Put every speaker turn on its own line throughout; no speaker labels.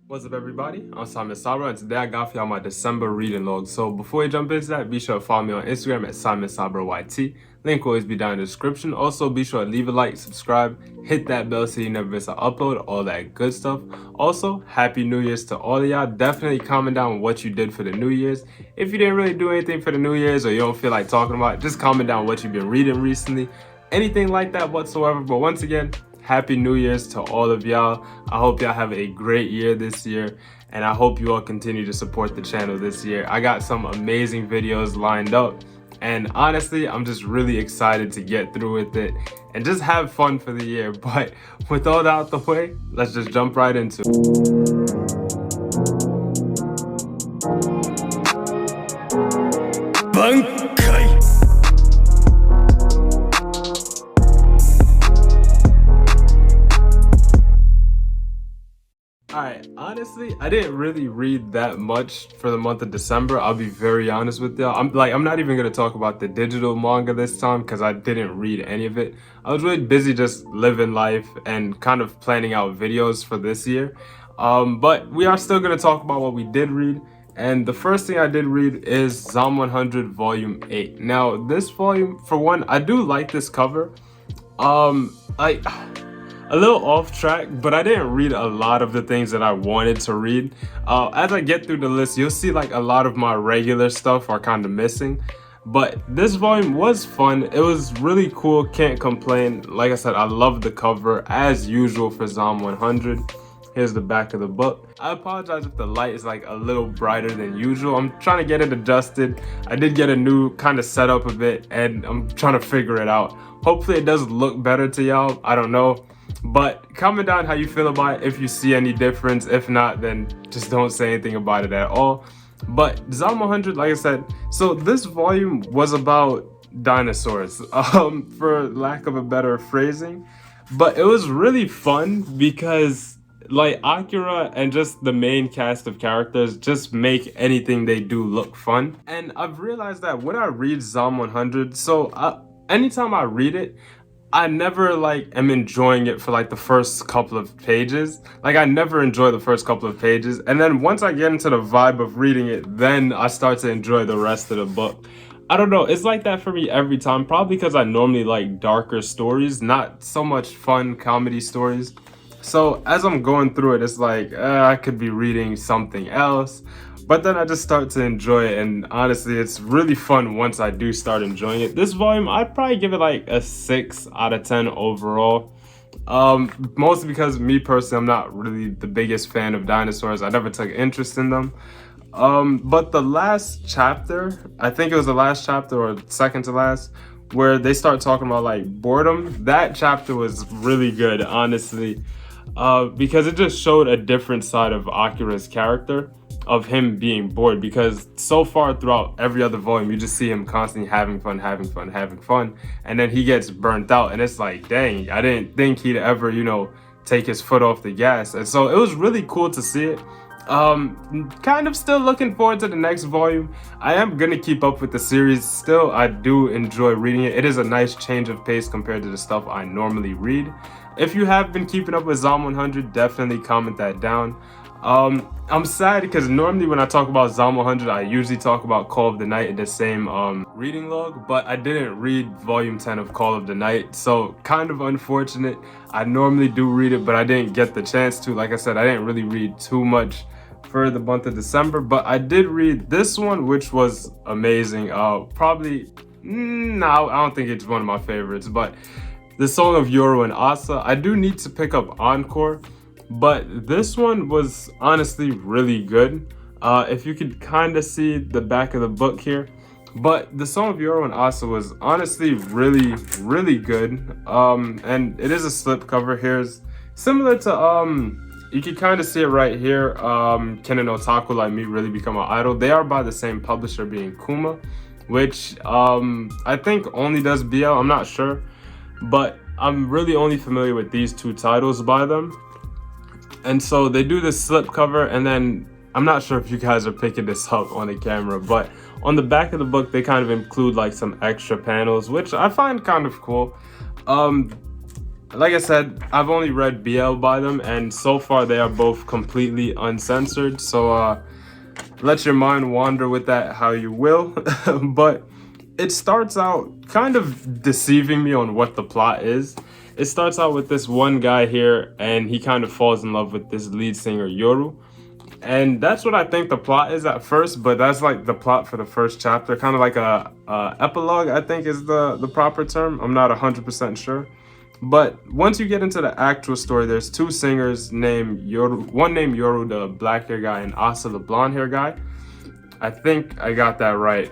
What's up, everybody? I'm Simon Sabra, and today I got for y'all my December reading log. So before we jump into that, be sure to follow me on Instagram at Simon Sabra YT. Link will always be down in the description. Also, be sure to leave a like, subscribe, hit that bell so you never miss an upload, all that good stuff. Also, Happy New Year's to all of y'all. Definitely comment down what you did for the New Year's. If you didn't really do anything for the New Year's or you don't feel like talking about it, just comment down what you've been reading recently. Anything like that whatsoever. But once again, Happy New Year's to all of y'all. I hope y'all have a great year this year, and I hope you all continue to support the channel this year. I got some amazing videos lined up, and honestly, I'm just really excited to get through with it and just have fun for the year. But with all that out the way, let's just jump right into it. Alright, honestly, I didn't really read that much for the month of December. I'll be very honest with y'all. I'm not even gonna talk about the digital manga this time because I didn't read any of it. I was really busy just living life and kind of planning out videos for this year. But we are still gonna talk about what we did read. And the first thing I did read is Zom 100 Volume 8. Now, this volume, for one, I do like this cover. I a little off track, but I didn't read a lot of the things that I wanted to read. As I get through the list, you'll see like a lot of my regular stuff are kind of missing. But this volume was fun. It was really cool, can't complain. Like I said, I love the cover as usual for Zom 100. Here's the back of the book. I apologize if the light is like a little brighter than usual. I'm trying to get it adjusted. I did get a new kind of setup of it, and I'm trying to figure it out. Hopefully it does look better to y'all. I don't know. But comment down how you feel about it, if you see any difference. If not, then just don't say anything about it at all. But Zom 100, like I said, so this volume was about dinosaurs, for lack of a better phrasing. But it was really fun because like Akira and just the main cast of characters just make anything they do look fun. And I've realized that when I read Zom 100, anytime I read it, I never like am enjoying it for like the first couple of pages. Like I never enjoy the first couple of pages, and then once I get into the vibe of reading it, then I start to enjoy the rest of the book. I don't know, it's like that for me every time, probably because I normally like darker stories, not so much fun comedy stories. So as I'm going through it, it's like I could be reading something else, but then I just start to enjoy it, and honestly, it's really fun once I do start enjoying it. This volume, I'd probably give it like a 6 out of 10 overall. Mostly because me personally, I'm not really the biggest fan of dinosaurs. I never took interest in them. But the last chapter, I think it was the last chapter or second to last, where they start talking about like boredom. That chapter was really good, honestly, because it just showed a different side of Akira's character, of him being bored, because so far throughout every other volume you just see him constantly having fun, and then he gets burnt out, and it's like, dang, I didn't think he'd ever, take his foot off the gas. And so it was really cool to see it. Kind of still looking forward to the next volume. I am gonna keep up with the series still. I do enjoy reading it. It is a nice change of pace compared to the stuff I normally read. If you have been keeping up with Zom 100, definitely comment that down. I'm sad because normally when I talk about Zom 100, I usually talk about Call of the Night in the same reading log, but I didn't read volume 10 of Call of the Night, so kind of unfortunate. I normally do read it, but I didn't get the chance to. Like I said, I didn't really read too much for the month of December, but I did read this one, which was amazing. Probably, no, I don't think it's one of my favorites, but the Song of Yoru and Asa. I do need to pick up Encore, but this one was honestly really good. If you could kind of see the back of the book here, but the Song of Yoru and Asa was honestly really, really good. And it is a slipcover. Here's similar to you can kind of see it right here. Can an otaku like me really become an idol? They are by the same publisher, being Kuma, which I think only does BL. I'm not sure, but I'm really only familiar with these two titles by them. And so they do this slipcover, and then I'm not sure if you guys are picking this up on the camera, but on the back of the book they kind of include like some extra panels, which I find kind of cool. like I said, I've only read BL by them, and so far they are both completely uncensored. So let your mind wander with that how you will. But it starts out kind of deceiving me on what the plot is. It starts out with this one guy here, and he kind of falls in love with this lead singer, Yoru. And that's what I think the plot is at first, but that's like the plot for the first chapter, kind of like a epilogue, I think is the proper term. I'm not 100% sure. But once you get into the actual story, there's two singers named Yoru, one named Yoru, the black hair guy, and Asa, the blonde hair guy. I think I got that right.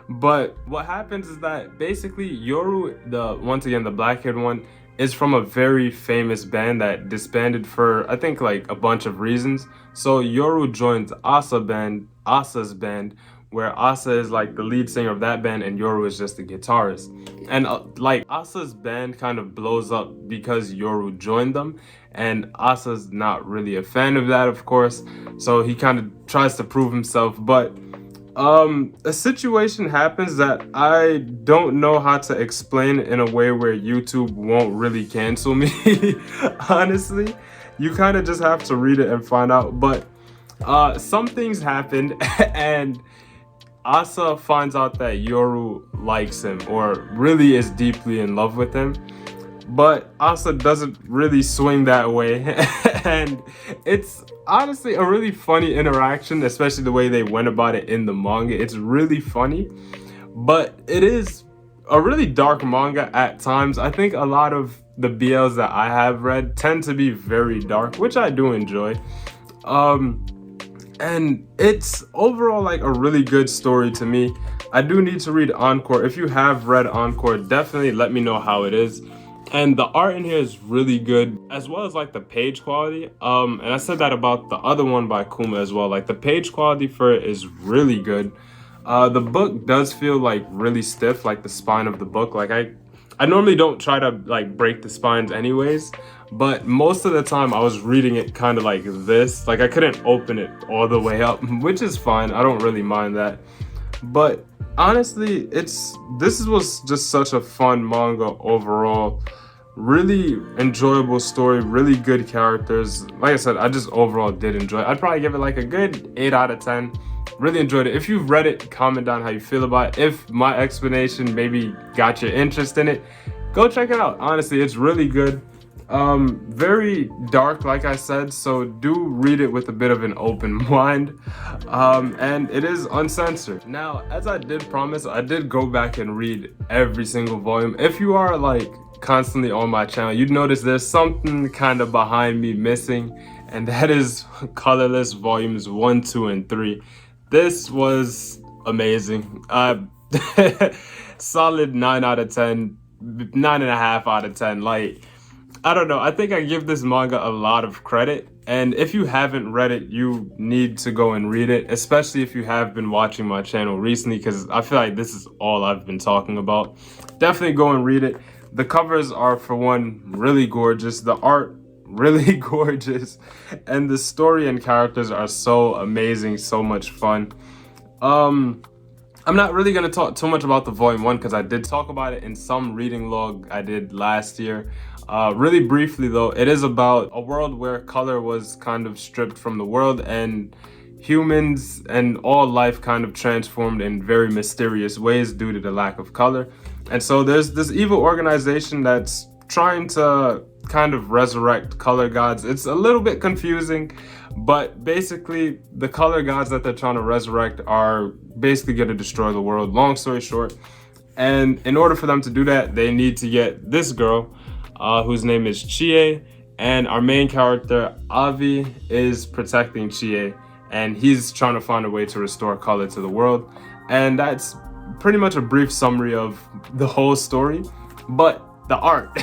But what happens is that basically Yoru, the once again the black-haired one, is from a very famous band that disbanded for I think like a bunch of reasons. So Yoru joins Asa's band, where Asa is like the lead singer of that band and Yoru is just the guitarist. And like Asa's band kind of blows up because Yoru joined them, and Asa's not really a fan of that, of course. So he kind of tries to prove himself, but a situation happens that I don't know how to explain in a way where YouTube won't really cancel me. Honestly, you kind of just have to read it and find out. But some things happened, and Asa finds out that Yoru likes him or really is deeply in love with him. But Asa doesn't really swing that way. And it's honestly a really funny interaction, especially the way they went about it in the manga. It's really funny, but it is a really dark manga at times. I think a lot of the BLs that I have read tend to be very dark, which I do enjoy. And it's overall like a really good story to me. I do need to read Encore. If you have read Encore, definitely let me know how it is. And the art in here is really good, as well as like the page quality. And I said that about the other one by Kuma as well. Like the page quality for it is really good. The book does feel like really stiff, like the spine of the book. Like I normally don't try to like break the spines anyways, but most of the time I was reading it kind of like this. Like I couldn't open it all the way up, which is fine. I don't really mind that. But honestly, this was just such a fun manga overall. Really enjoyable story, really good characters. Like I said, I just overall did enjoy it. I'd probably give it like a good 8 out of 10. Really enjoyed it. If you've read it, comment down how you feel about it. If my explanation maybe got your interest in it, go check it out. Honestly, it's really good. Very dark, like I said, so do read it with a bit of an open mind. And it is uncensored. Now, as I did promise, I did go back and read every single volume. If you are like constantly on my channel, you'd notice there's something kind of behind me missing, and that is Colorless volumes 1, 2, and 3. This was amazing. Solid 9 out of 10, 9.5 out of 10. Like, I don't know. I think I give this manga a lot of credit. And if you haven't read it, you need to go and read it, especially if you have been watching my channel recently, because I feel like this is all I've been talking about. Definitely go and read it. The covers are, for one, really gorgeous. The art, really gorgeous. And the story and characters are so amazing, so much fun. I'm not really going to talk too much about the volume 1 because I did talk about it in some reading log I did last year. Really briefly though, it is about a world where color was kind of stripped from the world, and humans and all life kind of transformed in very mysterious ways due to the lack of color. And so there's this evil organization that's trying to kind of resurrect color gods. It's a little bit confusing, but basically the color gods that they're trying to resurrect are basically going to destroy the world, long story short. And in order for them to do that, they need to get this girl whose name is Chie, and our main character Avi is protecting Chie, and he's trying to find a way to restore color to the world. And that's pretty much a brief summary of the whole story. But the art,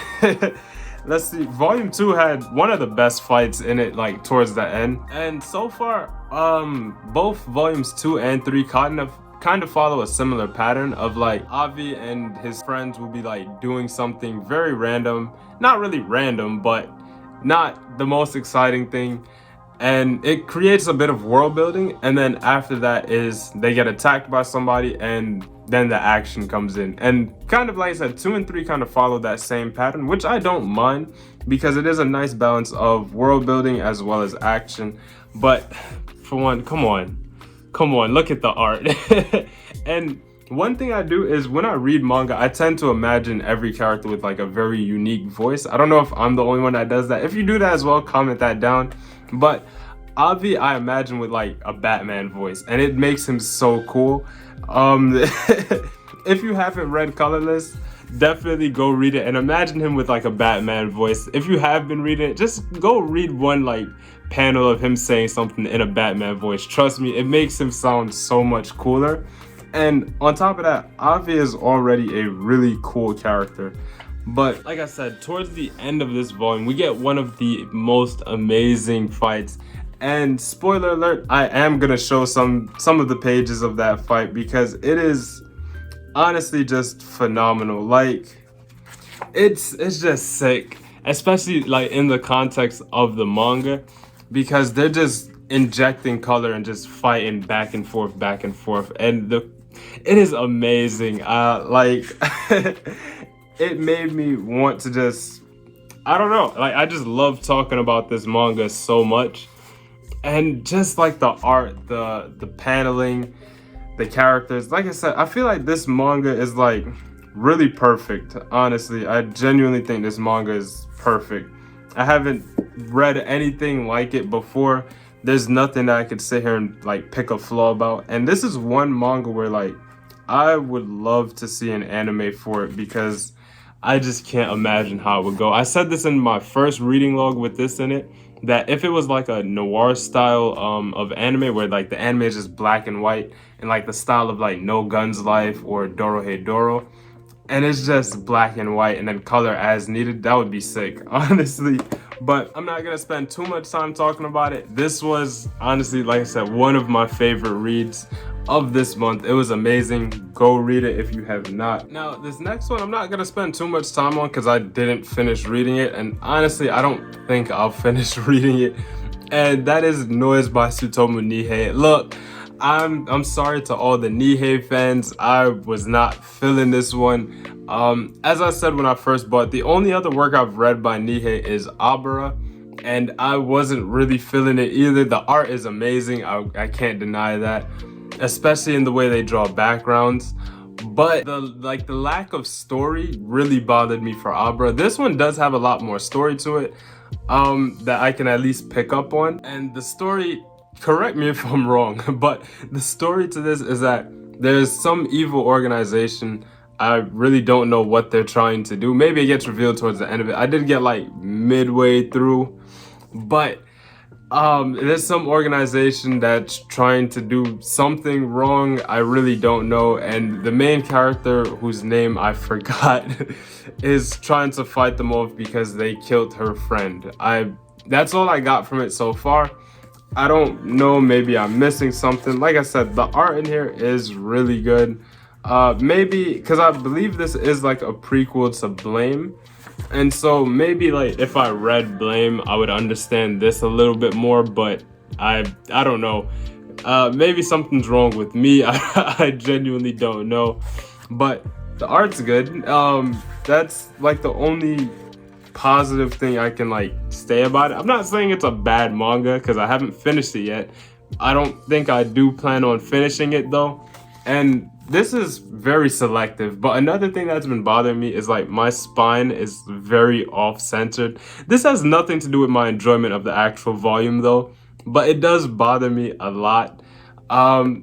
let's see, volume 2 had one of the best fights in it, like towards the end. And so far, both volumes 2 and 3 kind of follow a similar pattern of like Avi and his friends will be like doing something very random, not really random, but not the most exciting thing, and it creates a bit of world building. And then after that is they get attacked by somebody and then the action comes in. And kind of like I said, 2 and 3 kind of follow that same pattern, which I don't mind because it is a nice balance of world building as well as action. But for one, come on, look at the art. And one thing I do is when I read manga, I tend to imagine every character with like a very unique voice. I don't know if I'm the only one that does that. If you do that as well, comment that down. But Avi, I imagine with like a Batman voice, and it makes him so cool. If you haven't read Colorless, definitely go read it and imagine him with like a Batman voice. If you have been reading it, just go read one like panel of him saying something in a Batman voice. Trust me, it makes him sound so much cooler. And on top of that, Avi is already a really cool character. But like I said, towards the end of this volume, we get one of the most amazing fights. And spoiler alert, I am gonna show some of the pages of that fight because it is honestly just phenomenal. Like it's just sick, especially like in the context of the manga, because they're just injecting color and just fighting back and forth, and it is amazing. Like it made me want to just, I don't know, like I just love talking about this manga so much. And just like the art, the paneling, the characters, like I said, I feel like this manga is like really perfect. Honestly, I genuinely think this manga is perfect. I haven't read anything like it before. There's nothing that I could sit here and like pick a flaw about. And this is one manga where like I would love to see an anime for it because I just can't imagine how it would go. I said this in my first reading log with this in it, that if it was like a noir style of anime where like the anime is just black and white and like the style of like No Guns Life or Dorohedoro, and it's just black and white and then color as needed, that would be sick, honestly. But I'm not gonna spend too much time talking about it. This was honestly, like I said, one of my favorite reads of this month. It was amazing. Go read it if you have not. Now, this next one I'm not gonna spend too much time on because I didn't finish reading it, and honestly, I don't think I'll finish reading it. And that is Noise by Tsutomu Nihei. Look, I'm sorry to all the Nihei fans. I was not feeling this one. As I said when I first bought, the only other work I've read by Nihei is Abara, and I wasn't really feeling it either. The art is amazing. I can't deny that, especially in the way they draw backgrounds. But the lack of story really bothered me for Abra. This one does have a lot more story to it that I can at least pick up on. And the story, correct me if I'm wrong, but the story to this is that there's some evil organization. I really don't know what they're trying to do. Maybe it gets revealed towards the end of it. I did get like midway through, but there's some organization that's trying to do something wrong. I really don't know. And the main character, whose name I forgot, is trying to fight them off because they killed her friend. That's all I got from it so far. I don't know, maybe I'm missing something. Like I said, the art in here is really good. Maybe because I believe this is like a prequel to Blame. And so maybe like if I read Blame, I would understand this a little bit more, but I don't know. Maybe something's wrong with me. I genuinely don't know. But the art's good. That's like the only positive thing I can like say about it. I'm not saying it's a bad manga because I haven't finished it yet. I don't think I do plan on finishing it though. And this is very selective, but another thing that's been bothering me is like my spine is very off-centered. This has nothing to do with my enjoyment of the actual volume though, but it does bother me a lot.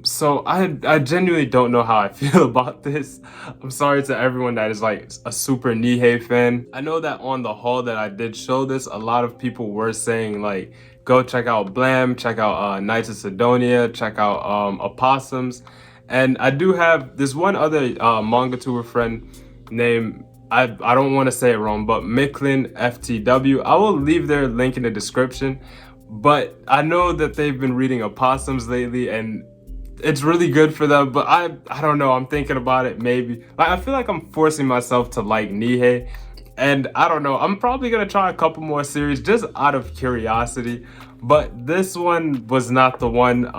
So I genuinely don't know how I feel about this. I'm sorry to everyone that is like a super Nihei fan. I know that on the haul that I did show this, a lot of people were saying like, go check out Blam, check out Knights of Sidonia, check out Opossums. And I do have this one other manga tuber friend named, I don't want to say it wrong, but Miklin FTW. I will leave their link in the description. But I know that they've been reading Opossums lately and it's really good for them. But I don't know, I'm thinking about it maybe. Like I feel like I'm forcing myself to like Nihei. And I don't know, I'm probably going to try a couple more series just out of curiosity. but this one was not the one.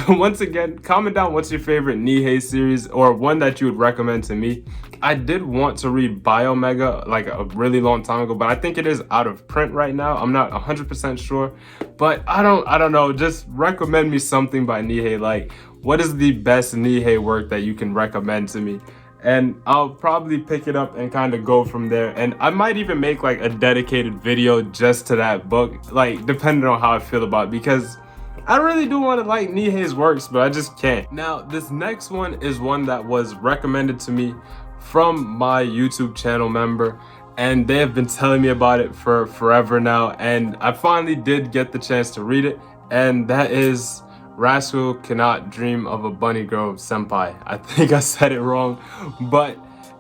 Once again, comment down what's your favorite Nihei series or one that you would recommend to me. I did want to read Bio Mega like a really long time ago, but I think it is out of print right now. I'm not 100% sure, but I don't know. Just recommend me something by Nihei. Like, what is the best Nihei work that you can recommend to me? And I'll probably pick it up and kind of go from there. And I might even make like a dedicated video just to that book, like depending on how I feel about it, because I really do want to like Nihei's works, but I just can't. Now, this next one is one that was recommended to me from my YouTube channel member, and they have been telling me about it for forever now, and I finally did get the chance to read it, and that is Rascal Cannot Dream of a Bunny Girl Senpai. I think I said it wrong, but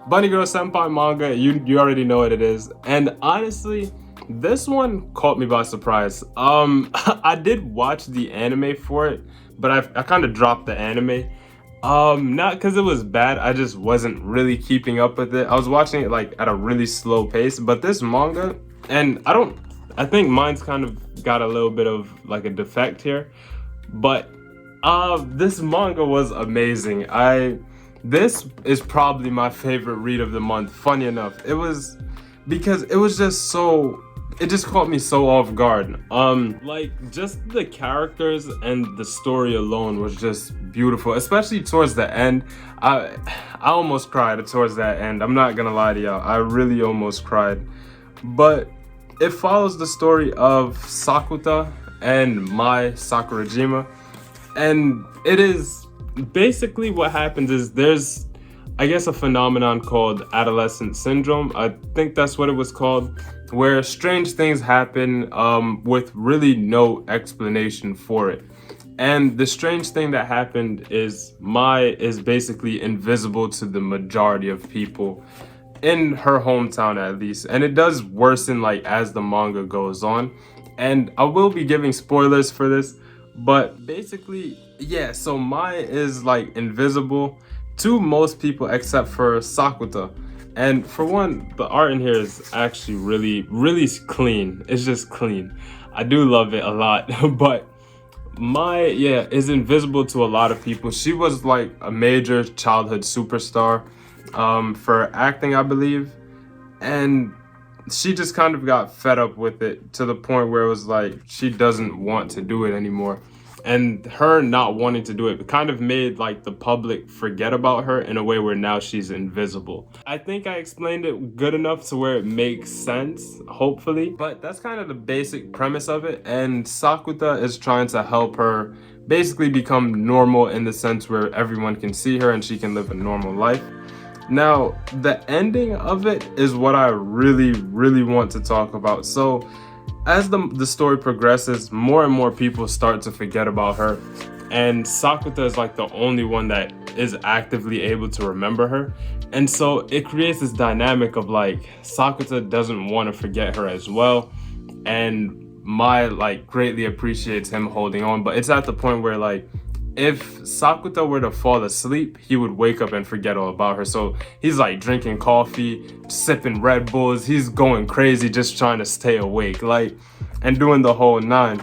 Bunny Girl Senpai manga, you already know what it is. And honestly, this one caught me by surprise. I did watch the anime for it, but I kind of dropped the anime. Not because it was bad, I just wasn't really keeping up with it. I was watching it like at a really slow pace, but this manga, and I think mine's kind of got a little bit of like a defect here, but this manga was amazing. This is probably my favorite read of the month. Funny enough, it was because it was just so, it just caught me so off guard. Like just the characters and the story alone was just beautiful, especially towards the end. I almost cried towards that end. I'm not gonna lie to y'all, I really almost cried. But it follows the story of Sakuta and Mai Sakurajima, and it is basically what happens is there's, I guess, a phenomenon called adolescent syndrome. I think that's what it was called, where strange things happen with really no explanation for it. And the strange thing that happened is Mai is basically invisible to the majority of people in her hometown, at least, and it does worsen like as the manga goes on. And I will be giving spoilers for this, but basically, yeah, so Mai is like invisible to most people except for Sakuta. And for one, the art in here is actually really clean. It's just clean. I do love it a lot. But Mai, yeah, is invisible to a lot of people. She was like a major childhood superstar for acting, I believe, and she just kind of got fed up with it to the point where it was like she doesn't want to do it anymore. And her not wanting to do it kind of made like the public forget about her in a way where now she's invisible. I think I explained it good enough to where it makes sense, hopefully. But that's kind of the basic premise of it. And Sakuta is trying to help her basically become normal in the sense where everyone can see her and she can live a normal life. Now, the ending of it is what I really want to talk about. So as the story progresses, more and more people start to forget about her, and Sakuta is like the only one that is actively able to remember her. And so it creates this dynamic of like Sakuta doesn't want to forget her as well, and Mai like greatly appreciates him holding on. But it's at the point where like if Sakuta were to fall asleep, he would wake up and forget all about her. So he's like drinking coffee, sipping Red Bulls, he's going crazy just trying to stay awake, like, and doing the whole nine.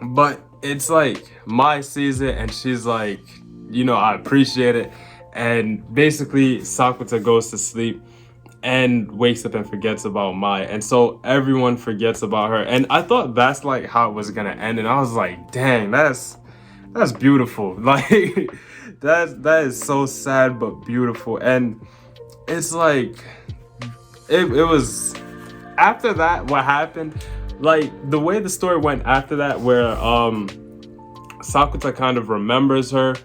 But it's like Mai sees it and she's like, you know, I appreciate it. And basically Sakuta goes to sleep and wakes up and forgets about Mai, and so everyone forgets about her. And I thought that's like how it was gonna end, and I was like, dang, that's beautiful. Like that is so sad but beautiful. And it's like it was after that, what happened, like the way the story went after that, where Sakuta kind of remembers her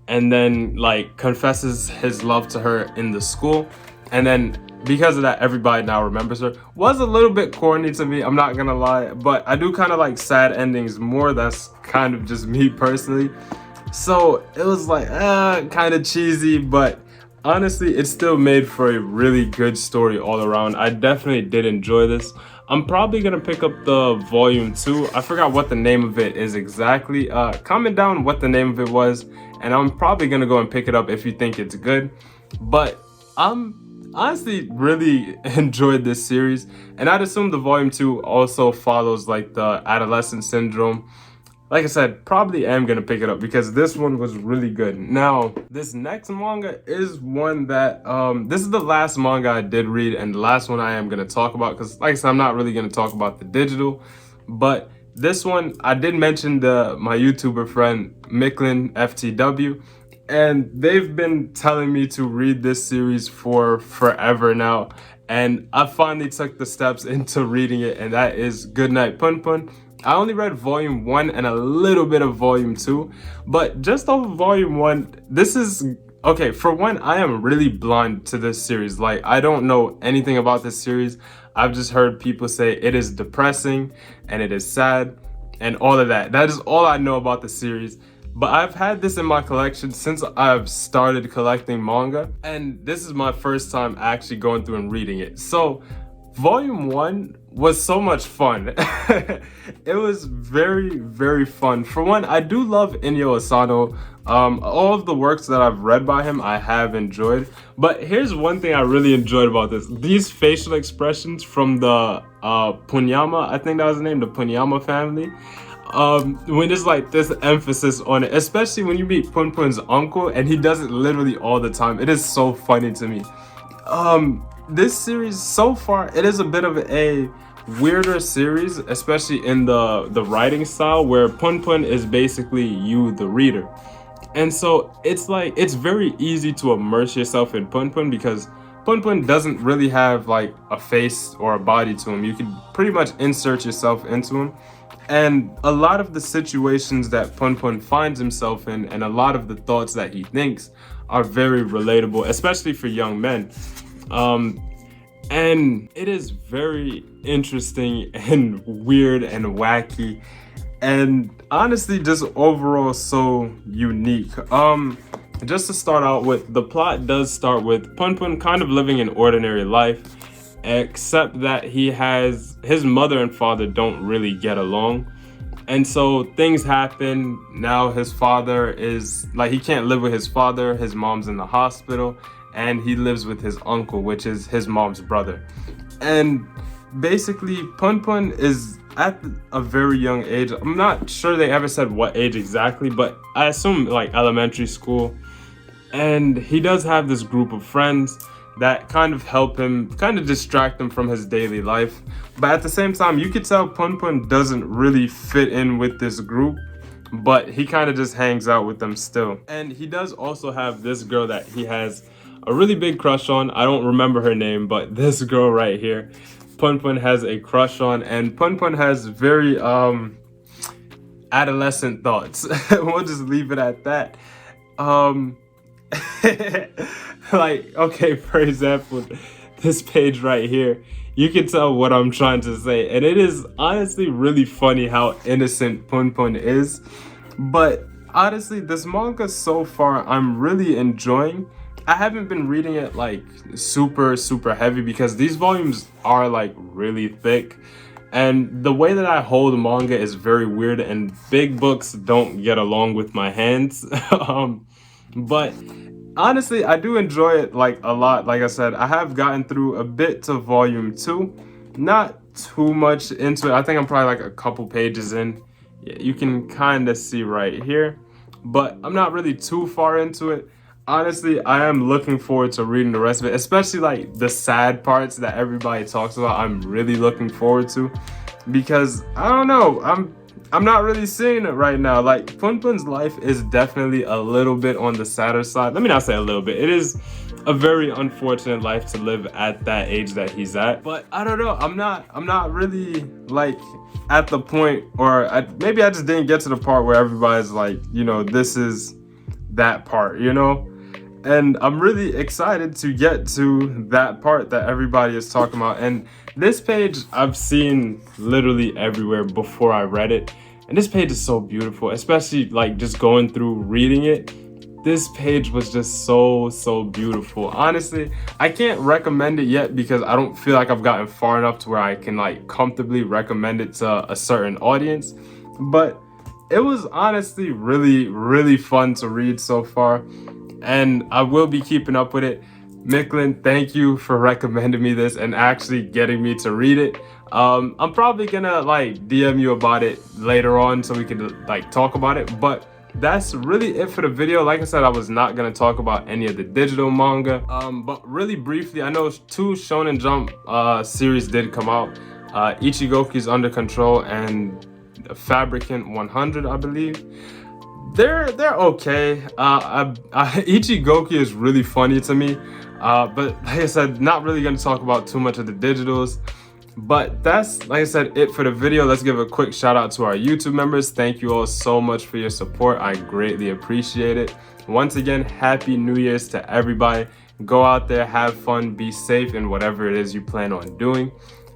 and then like confesses his love to her in the school, and then because of that everybody now remembers her, was a little bit corny to me, I'm not gonna lie, but I do kind of like sad endings more. That's kind of just me personally, so it was like kind of cheesy, but honestly it still made for a really good story all around. I definitely did enjoy this. I'm probably gonna pick up the volume 2. I forgot what the name of it is exactly. Comment down what the name of it was, and I'm probably gonna go and pick it up if you think it's good. But honestly really enjoyed this series, and I'd assume the volume 2 also follows like the adolescent syndrome. Like I said, probably am gonna pick it up because this one was really good. Now, this next manga is one that this is the last manga I did read and the last one I am gonna talk about because, like I said, I'm not really gonna talk about the digital, but this one I did mention the my YouTuber friend Micklin FTW, and they've been telling me to read this series for forever now, and I finally took the steps into reading it, and that is Goodnight Punpun. I only read volume 1 and a little bit of volume 2, but just off of volume 1, this is okay. For one, I am really blind to this series. Like, I don't know anything about this series. I've just heard people say it is depressing and it is sad and all of that. That is all I know about the series. But I've had this in my collection since I've started collecting manga, and this is my first time actually going through and reading it. So volume 1 was so much fun. It was very, very fun. For one, I do love Inyo Asano. All of the works that I've read by him, I have enjoyed. But here's one thing I really enjoyed about this. These facial expressions from the Punyama, I think that was the name, the Punyama family. When there's like this emphasis on it, especially when you meet Punpun's uncle, and he does it literally all the time. It is so funny to me. This series so far, it is a bit of a weirder series, especially in the writing style, where Punpun is basically you, the reader. And so it's like, it's very easy to immerse yourself in Punpun because Punpun doesn't really have like a face or a body to him. You can pretty much insert yourself into him. And a lot of the situations that Punpun finds himself in and a lot of the thoughts that he thinks are very relatable, especially for young men. And it is very interesting and weird and wacky, and honestly just overall so unique. Just to start out with, the plot does start with Punpun kind of living an ordinary life, except that his mother and father don't really get along. And so things happen. Now his father is like, he can't live with his father. His mom's in the hospital, and he lives with his uncle, which is his mom's brother. And basically, Punpun is at a very young age. I'm not sure they ever said what age exactly, but I assume like elementary school. And he does have this group of friends that kind of help him, kind of distract him from his daily life. But at the same time, you could tell Punpun doesn't really fit in with this group, but he kind of just hangs out with them still. And he does also have this girl that he has a really big crush on. I don't remember her name, but this girl right here, Punpun has a crush on, and Punpun has very adolescent thoughts. We'll just leave it at that. Like, okay, for example, this page right here, you can tell what I'm trying to say, and it is honestly really funny how innocent Punpun is. But honestly, this manga so far, I'm really enjoying. I haven't been reading it like super heavy because these volumes are like really thick, and the way that I hold manga is very weird, and big books don't get along with my hands. But honestly, I do enjoy it like a lot. Like I said, I have gotten through a bit to volume 2, not too much into it. I think I'm probably like a couple pages in. Yeah, you can kind of see right here, but I'm not really too far into it. Honestly, I am looking forward to reading the rest of it, especially like the sad parts that everybody talks about. I'm really looking forward to, because I don't know, I'm not really seeing it right now. Like, Punpun's life is definitely a little bit on the sadder side. Let me not say a little bit. It is a very unfortunate life to live at that age that he's at. But I don't know. I'm not really like at the point, or maybe I just didn't get to the part where everybody's like, you know, this is that part, you know? And I'm really excited to get to that part that everybody is talking about. And this page I've seen literally everywhere before I read it. And this page is so beautiful, especially like just going through reading it. This page was just so beautiful. Honestly, I can't recommend it yet because I don't feel like I've gotten far enough to where I can like comfortably recommend it to a certain audience. But it was honestly really fun to read so far, and I will be keeping up with it. Micklin, thank you for recommending me this and actually getting me to read it. I'm probably gonna like DM you about it later on so we can like talk about it, but that's really it for the video. Like I said, I was not gonna talk about any of the digital manga, but really briefly, I know 2 Shonen Jump series did come out. Ichigoki's Under Control and Fabricant 100, I believe. They're okay. Ichigoki is really funny to me, but like I said, not really gonna talk about too much of the digitals. But that's, like I said, it for the video. Let's give a quick shout out to our YouTube members. Thank you all so much for your support. I greatly appreciate it. Once again, Happy New Year's to everybody. Go out there, have fun, be safe in whatever it is you plan on doing.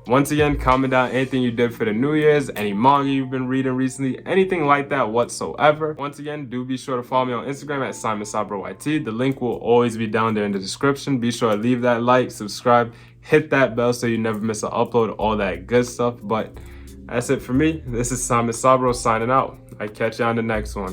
Once again, comment down anything you did for the New Year's, any manga you've been reading recently, anything like that whatsoever. Once again, do be sure to follow me on Instagram at SimonSabroYT. The link will always be down there in the description. Be sure to leave that like, subscribe, hit that bell so you never miss an upload, all that good stuff. But that's it for me. This is Simon Sabro signing out. I catch you on the next one.